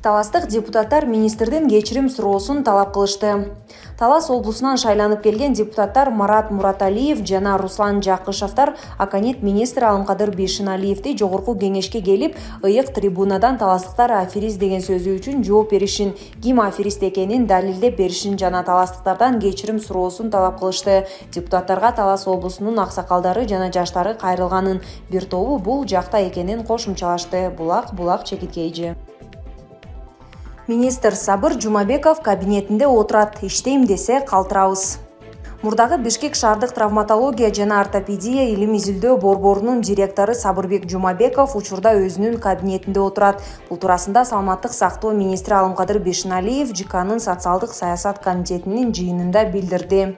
Таластык депутаттар министрден кечирим суроосун талап кылышты. Талас облусунан шайланып келген депутаттар Марат Мураталиев жана Руслан Жакышевтар Аканет министр Алымкадыр Бейшеналиевди жогорку кеңешке келип, ыйык трибунадан таластыктар аферист деген сөзү үчүн жооп беришин, ким аферист экенин далилдеп беришин жана таластыктардан кечирим суроосун талап кылышты. Депутаттарга Талас облусунун аксакалдары жана жаштары кайрылганын, бир тобу бул жакта экенин кошумчалашты. Булак чекиткейжи. Министр Сабыр Жумабеков кабинетинде отурат, иштейм десе калтырабыз. Мурдагы Бишкек шаардык травматология жана ортопедия илим изилдөө борборунун директору Сабырбек Жумабеков учурда өзүнүн кабинетинде отурат. Бул туурасында Саламаттык сактоо министри Алымкадыр Бейшеналиев ЖКнын социалдык саясат комитетинин жыйынында билдирди.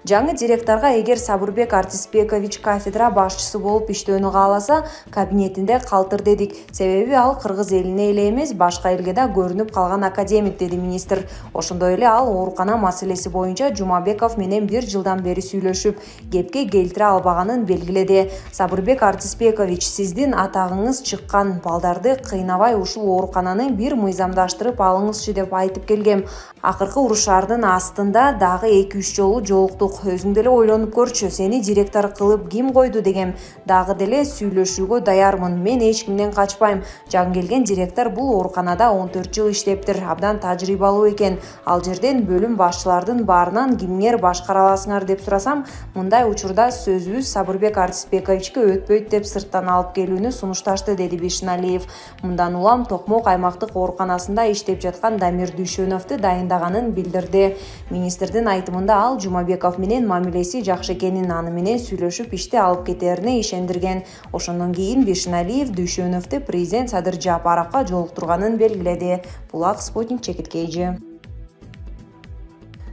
Жаңы директорга эгер Сабырбек Артисбекович кафедра башчысы болуп иштөөнү кааласа, кабинетинде калтыр дедик. Себеби ал кыргыз элине эле эмес, башка элге да көрүнүп калган академик, деди министр. Ошондой эле ал оорукана маселеси боюнча Жумабеков менен 1 жылдан бери сүйлөшүп, кепке келтире албаганын белгиледи. Сабырбек Артисбекович, сиздин атагыңыз чыккан, балдарды кыйнабай ушул оорукананы бир мыйзамдаштырып алыңызчы деп айтып келгем. Акыркы уруштардын астында дагы 2-3 жолу жолуктук. Өзүң деле ойлонуп көрчү, сени директор кылып ким койду дегем. Дагы деле сүйлөшүүгө даярмын, мен эч кимден качпайм. Жаңы келген директор бул ооруканада 14 жыл иштептир, абдан тажрыйбалуу экен. Ал жерден бөлүм башчылардын баарынан кимиңер башкара аласыңар деп сурасам, мындай учурда сөзүбүз Сабырбек Артисбековичке өтпөйт деп сырттан алып келүүнү сунушташты, деди Бейшеналиев. Мындан улам Токмок аймактык ооруканасында иштеп жаткан Дамир Дүйшөнөвдү дайындаганын билдирди. Министрдин айтымында ал Жумабеков менен мамилеси жакшы экенин, аны менен сүйлөшүп ишти алып кетерине ишендирген. Ошондон кийин Бейшеналиев Дүйшөнөвдү президент Садыр Жапаровго жолуктурганын белгиледи. Булак Спутник чекиткейжи.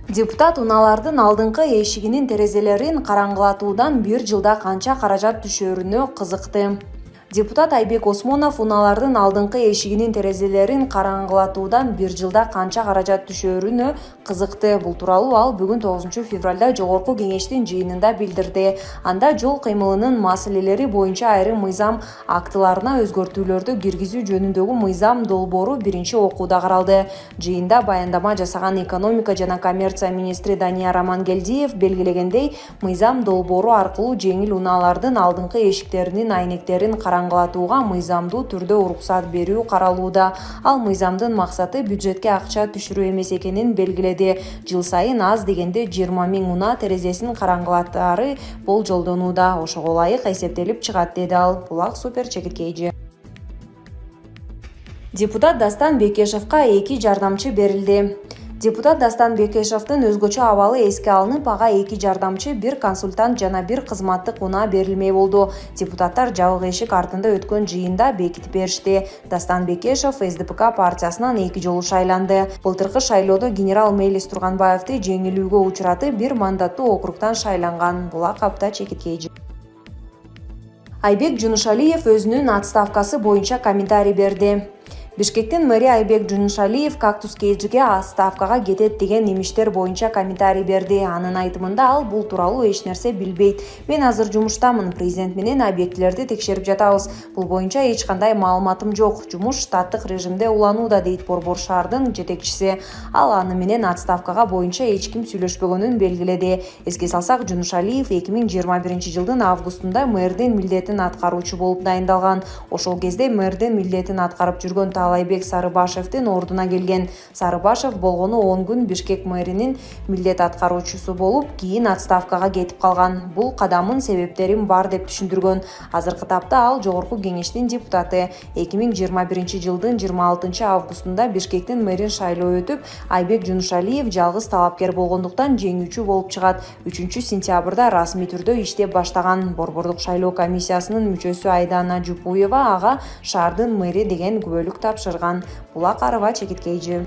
Депутат унаалардын алдыңкы эшигинин терезелерин караңгылатуудан 1 жылда канча каражат түшөрүнө кызыкты. Депутат Айбек Осмонов унаалардын алдыңкы эшигинин терезелерин караңгылатуудан 1 жылда канча каражат түшөрүнө кызыкты. Бул тууралуу ал бүгүн 9 февралда жогорку кеңештин жыйынында билдирди. Анда жол кыймылынын маселелери боюнча айрым мыйзам актыларына өзгөртүүлөрдү киргизүү жөнүндөгү мыйзам долбоору биринчи окууда каралды. Жыйында баяндама жасаган экономика жана коммерция министри Данияр Амангелдиев белгилегендей, мыйзам долбоору аркылуу жеңил унаалардын алдыңкы эшиктеринин айнектерин караңгылатууга мыйзамдуу түрдө уруксат берүү каралууда. Ал мыйзамдын максаты бюджетке акча түшүрүү эмес экенин белгиледи. Жыл сайын аз дегенде 20 000 унаа терезесин караңгылатаары болжолдонууда. Ошого ылайык эсептелип чыгат, деди ал. Булак супер чекиткейжи. Депутат Дастан Бекешевка 2 жардамчы берилди. Депутат Дастан Бекешевдин өзгөчө абалы эске алынып, ага 2 жардамчы, 1 консультант жана 1 кызматтык унаа берилмей болду. Депутаттар жабык эшик артында өткөн жыйында бекитип беришти. Дастан Бекешев СДПК партиясынан 2 жолу шайланды. Былтыркы шайлоодо генерал Мелис Турганбаевди жеңилүүгө учуратып, 1 мандаттуу округтан шайланган. Булак апта чекиткейжи. Айбек Жунушалиев өзүнүн отставкасы боюнча комментарий берди. Бишкектин мэри Айбек Жунушалиев Кактус КЖге отставкага кетет деген немиштер боюнча комментарий берди. Анын айтымында ал бул тууралуу эч нерсе билбейт. Мен азыр жумуштамын, президент менен объектилерди текшерип жатабыз. Бул боюнча эч кандай маалыматым жок. Жумуш штаттык режимде уланууда, дейт Борбор шаардын жетекчиси. Ал аны менен отставкага боюнча эч ким сүйлөшпөгөнүн белгиледи. Эске салсак, Жунушалиев 2021 жылдын августунда мэрдин милдетин аткаруучу болуп дайындалган. Ошол кезде мэрдин милдетин аткарып жүргөн Айбек Сарыбашевдин ордуна келген. Сарыбашев болгону 10 күн Бишкек мэринин милдет аткаруучусу болуп, кийин отставкага кетип калган. Бул кадамын себептерим бар деп түшүндүргөн. Азыркы тапта ал жогорку кеңештин депутаты. 2021 жылдын 26 августунда Бишкектин мэрин шайлоо өтүп, Айбек Жунушалиев жалгыз талапкер болгондуктан жеңүүчү болуп чыгат. 3 сентябрда расмий түрдө иштеп баштаган. Борбордук шайлоо комиссиясынын мүчөсү Айдана Жупуева ага шаардын мэри деген күбөлүк тапшырган. Булак Арыва чекиткейжи.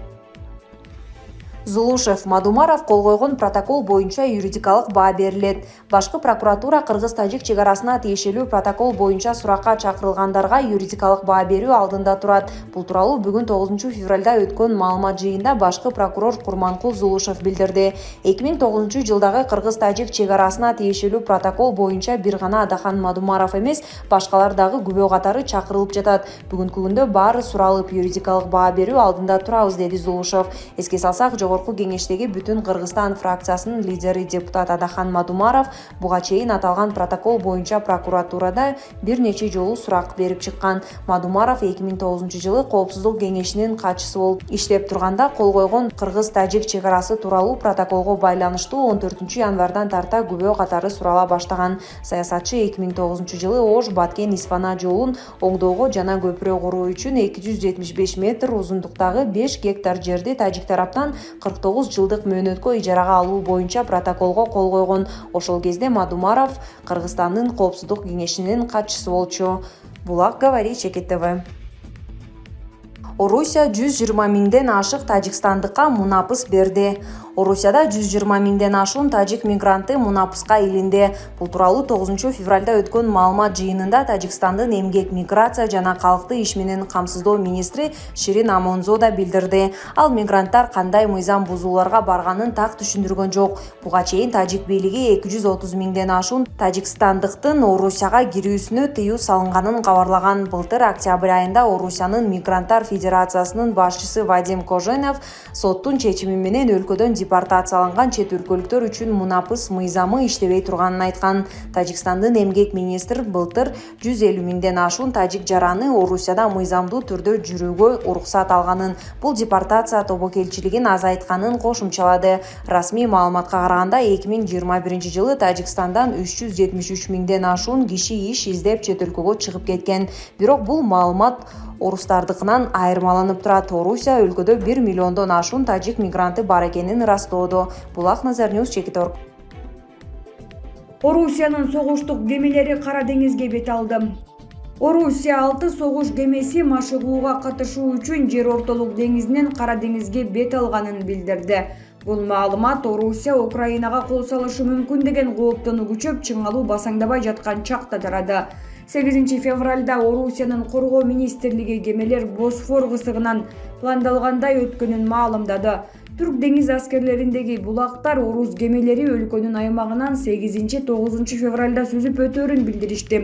Зулушев, Мадумаров кол койгон протокол боюнча юридикалык баа берилет. Башкы прокуратура кыргыз-тажик чек арасына тиешелүү протокол боюнча суракка чакырылгандарга юридикалык баа берүү алдында турат. Бул тууралуу бүгүн 9 февралда өткөн маалымат жыйында башкы прокурор Курманкул Зулушев билдирди. 2009 жылдагы кыргыз-тажик чек арасына тиешелүү протокол боюнча бир гана Адахан Мадумаров эмес, башкалар дагы күбө катары чакырылып жатат. Бүгүнкү күндө баары суралып юридикалык баа берүү алдында турабыз, деди Зулушев. Эске салсак, жогорку кеңештеги Бүтүн Кыргызстан фракциясынын лидери депутат Адахан Мадумаров буга чейин аталган протокол боюнча прокуратурада бир нече жолу сурак берип чыккан. Мадумаров 2009 жылы Коопсуздук кеңешинин катчысы болуп иштеп турганда кол койгон кыргыз-тажик чек арасы тууралуу протоколго байланыштуу 14 январдан тарта күбө катары сурала баштаган. Саясатчы 2009 жылы Ош-Баткен-Исфана жолун оңдоого жана көпүрө куруу үчүн 275 метр узундуктагы 5 гектар жерди тажик тараптан 49 жылдык мөөнөткө ижарага алуу боюнча протоколго кол койгон. Ошол кезде Мадумаров Кыргызстандын Коопсуздук кеңешинин катчысы болчу. Булак говорит Чекит ТВ. Орусия 120 миңден ашык тажикстандыкка мунапыс берди. Орусияда 120 миңден ашуун тажик мигранты мунапыска илинди. Бул тууралуу 9 февралда өткөн маалымат жыйынында Тажикстандын эмгек, миграция жана калкты иш менен камсыздоо министри Ширин Амонзода билдирди. Ал мигранттар кандай мыйзам бузууларга барганын так түшүндүргөн жок. Буга чейин тажик бийлиги 230 миңден ашуун тажикстандыктын Орусияга кирүүсүнө тыюу салынганын кабарлаган. Былтыр октябрь айында Орусиянын мигранттар федерациясынын башчысы Вадим Коженов соттун чечими менен өлкөдөн депортацияланган чет өлкөлүктөр үчүн мунапыс мыйзамы иштебей турганын айткан. Тажикстандын эмгек министр былтыр 150 миңден ашуун тажик жараны Орусияда мыйзамдуу түрдө жүрүүгө уруксат алганын, бул депортация тобокелчилигин азайтканын кошумчалады. Расмий маалыматка караганда 2021 жылы Тажикстандан 373 миңден ашуун киши иш издеп чет өлкөгө чыгып кеткен. Бирок бул маалымат орустардыкынан айырмаланып турат. Орусия өлкөдө 1 миллиондон ашуун тажик мигранты бар экенин ырастоодо. Булак Назар Ньюс, Чекит.орг. Орусиянын согуштук кемелери Кара деңизге бет алды. Орусия 6 согуш кемеси машыгууга катышуу үчүн жер ортолук деңизинен Кара деңизге бет алганын билдирди. Бул маалымат Орусия Украинага кол салышы мүмкүн деген кооптону күчөп, чыңалуу басаңдабай жаткан чакта тарады. 8 февралда Орусиянын коргоо министрлиги кемелер Босфор кысыгынан пландалгандай өткөнүн маалымдады. Түрк деңиз аскерлериндеги булактар орус кемелери өлкөнүн аймагынан 8-9 февралда сүзүп өтөөрүн билдиришти.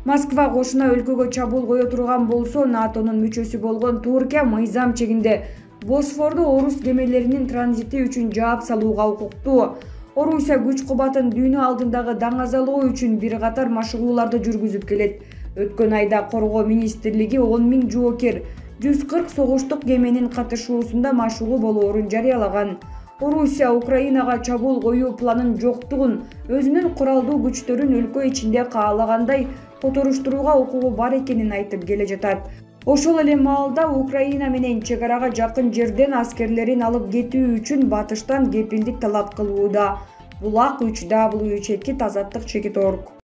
Москва кошуна өлкөгө чабуул кое турган болсо, НАТОнун мүчөсү болгон Туркия мыйзам чегинде Босфорду орус кемелеринин транзити үчүн жаап салууга укуктуу. Орусия күч кубатын дүйнө алдындагы даңазалоо үчүн бир катар машыгууларды жүргүзүп келет. Өткөн айда коргоо министрлиги 10 миң жоокер 140 согуштук кеменин катышуусунда машыгуу болоорун жарыялаган. Орусия Украинага чабуул коюу планын жоктугун, өзүнүн куралдуу күчтөрүн өлкө ичинде каалагандай которуштурууга укугу бар экенин айтып келе жатат. Ошол эле маалда Украина менен чек арага жакын жерден аскерлерин алып кетүү үчүн батыштан кепилдик талап кылууда. Булак 3W Чекит, Азаттык, Чекит.орг.